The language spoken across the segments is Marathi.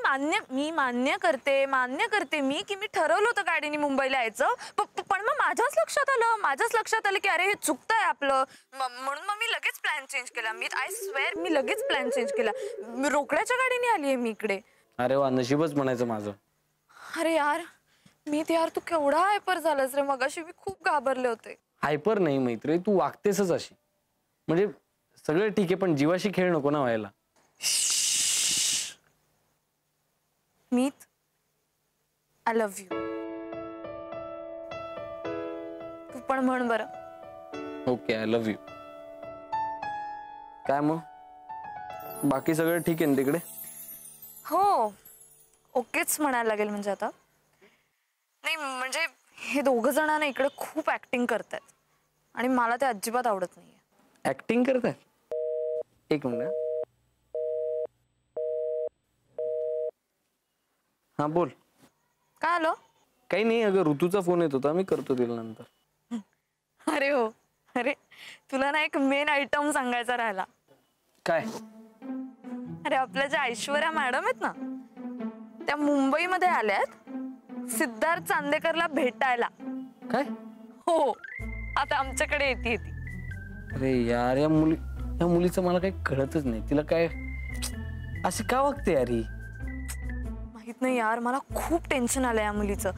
मान्य करते मी की मी ठरवलं होतं गाडीने मुंबईला यायचं, पण मग माझ्याच लक्षात आलं की अरे हे चुकतंय आपलं, म्हणून मग मी लगेच प्लॅन चेंज केला. आय स्वेअर मी लगेच प्लॅन चेंज केला. रोकड्याच्या गाडीने आलीये मी इकडे. अरे वा, नशीबच म्हणायचं माझं. अरे यार यार तू केवढा हायपर झालास रे. मगाशी मी खूप घाबरले होते. हायपर नाही मैत्री, तू वागतेसच अशी. म्हणजे सगळं ठीक आहे पण जीवाशी खेळ नको ना व्हायला. मीत, आय लव्ह यू. तू पण म्हण बरं. Okay, I love you. काय मग बाकी सगळं ठीक आहे ना तिकडे? हो ओकेच म्हणायला लागेल. म्हणजे आता नाही, म्हणजे हे दोघं जण ना इकडे खूप ऍक्टिंग करतात आणि मला ते अजिबात आवडत नाहीये. ऍक्टिंग करताय? एक मिनिट. हा बोल. काय आलं? काही नाही, अगं ऋतूचा फोन येत होता, मी करतो तिला नंतर. अरे हो, अरे तुला ना एक मेन आयटम सांगायचा राहिला. काय? अरे आपल्या ज्या ऐश्वर्या मॅडम आहेत ना, त्या मुंबईमध्ये आल्यात सिद्धार्थ चांदेकरला भेटायला. काय? हो, आता आमच्याकडे येते ती. अरे यार, या मुलीचं मला काही कळतच नाही. तिला काय अशी का वागते यार ही? माहित नाही यार, मला खूप टेन्शन आलं या मुलीचं.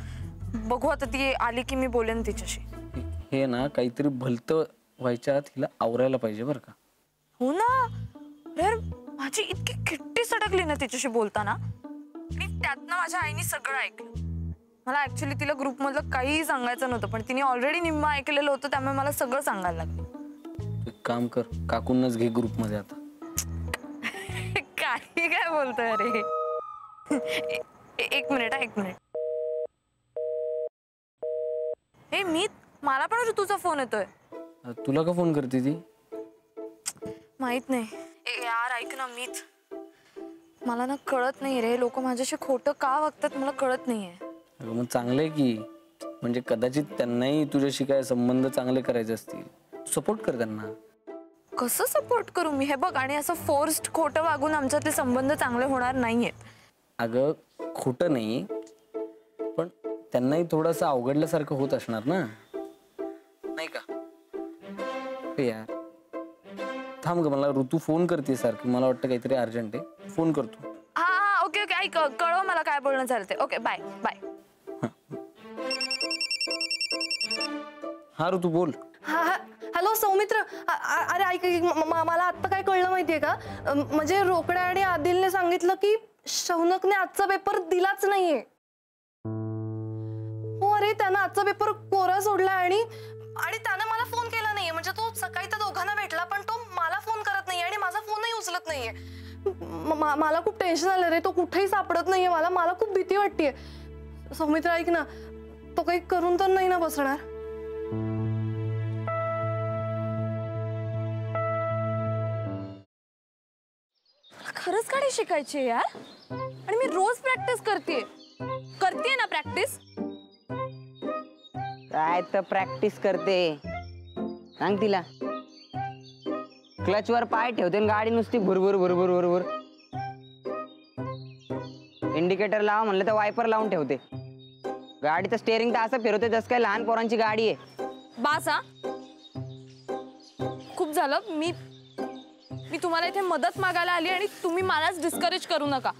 बघू आता ती आली की मी बोलेन तिच्याशी. हे ना काहीतरी भलतं व्हायच्या आत हिला आवरायला पाहिजे बरं का. हो ना यार, माझी इतकी खिट्टी सटकली ना तिच्याशी बोलताना. आणि त्यातनं माझ्या आईने सगळं ऐकलं. मला ऍक्च्युली तिला ग्रुप मधलं काही सांगायचं नव्हतं, पण तिने ऑलरेडी निम्म ऐकलेलं होतं, त्यामुळे मला सगळं सांगायला लागलं. एक काम कर, काकूंनाच घे ग्रुप मध्ये आता. काही काय बोलतोय अरे. एक मिनिट. हे मला पण ऋतूचा फोन येतोय. तुला का फोन करते ती? माहित नाही यार. ऐक ना मला ना कळत नाही रे, लोक माझ्याशी खोटं का वागतात मला कळत नाहीये. मग चांगलंय की, म्हणजे कदाचित त्यांनाही तुझ्याशी काय संबंध चांगले करायचे असतील. सपोर्ट कर त्यांना. कसं सपोर्ट करू मी? हे बघ, आणि असं फोर्स्ड खोटं वागून आमच्यातले संबंध चांगले होणार नाहीयेत. अगं खोटं नाही, पण त्यांनाही थोडंसं अवघडल्यासारखं होत असणार ना, नाही का? यार थांब ग, मला ऋतू फोन करते सारखी. मला वाटतं काहीतरी अर्जंट आहे. फोन करतो. हा ओके ऐक, कळव मला काय बोलणं झालं ते. Okay bye. हा ऋतू बोल. हॅलो सौमित्र. अरे ऐक, मला आत्ता काय कळलं माहितीये का? म्हणजे रोकड्या आणि आदिलने सांगितलं की शौनकने आजचा पेपर दिलाच नाहीये. हो अरे, त्यानं आजचा पेपर कोरा सोडला आणि त्यानं मला फोन केला नाहीये. म्हणजे तो सकाळी त्या दोघांना भेटला, पण तो मला फोन करत नाहीये आणि माझा फोनही उचलत नाहीये. मला खूप टेन्शन आलं रे. तो कुठेही सापडत नाहीये. मला खूप भीती वाटतेय. सौमित्र ऐक ना, तो काही करून तर नाही ना बसणार? खरंच गाडी शिकायची यार, आणि मी रोज प्रॅक्टिस करते ना. प्रॅक्टिस काय तर प्रॅक्टिस करते, सांग तिला. क्लच वर पाय ठेवते गाडी नुसती भुरभुर. इंडिकेटर लावा म्हणलं तर वायपर लावून ठेवते. गाडीचं स्टेअरिंग तर असं फिरवते जसं काय लहान पोरांची गाडी आहे. बास हा, खूप झालं. मी तुम्हाला इथे मदत मागायला आली आणि तुम्ही मलाच डिस्करेज करू नका.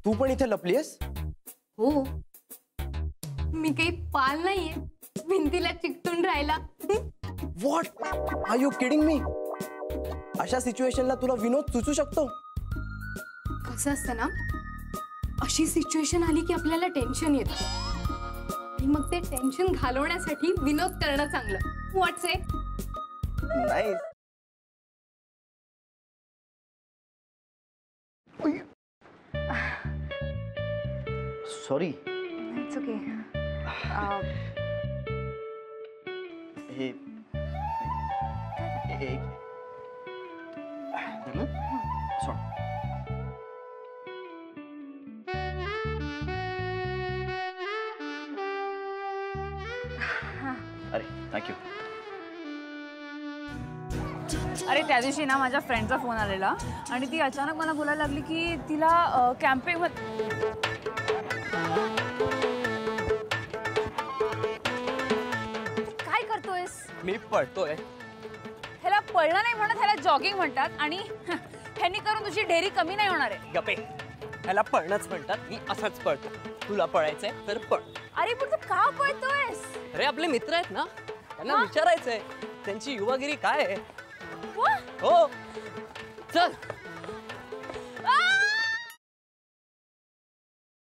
तू पण इथे लपलीयस? हो, मी काही पाल नाहीये भिंतीला चिकटून राहिला. What are you kidding me? अशा सिच्युएशनला तुला विनोद सुचू शकतो? कसं असतं ना, अशी सिच्युएशन आली की आपल्याला टेन्शन येतं आणि मग ते टेन्शन घालवण्यासाठी विनोद करणं चांगलं. व्हॉट्स इट? नाही. सॉरी. It's okay. हे अरे थँक्यू. अरे त्या दिवशी ना माझ्या फ्रेंडचा फोन आलेला आणि ती अचानक मला बोलायला लागली की तिला कॅम्पिंग काय करतोयस? मी पळतोय. ह्याला पळणं नाही म्हणत, ह्याला जॉगिंग म्हणतात आणि ह्यांनी करून तुझी ढेरी कमी नाही होणार आहे. गपे, ह्याला पळणंच म्हणतात. मी असंच पळतो. तुला पळायचंय तर पळ. अरे पण तू का पळतोयस? अरे आपले मित्र आहेत ना, त्यांना विचारायचंय त्यांची युवागिरी काय आहे. वा, हो चल.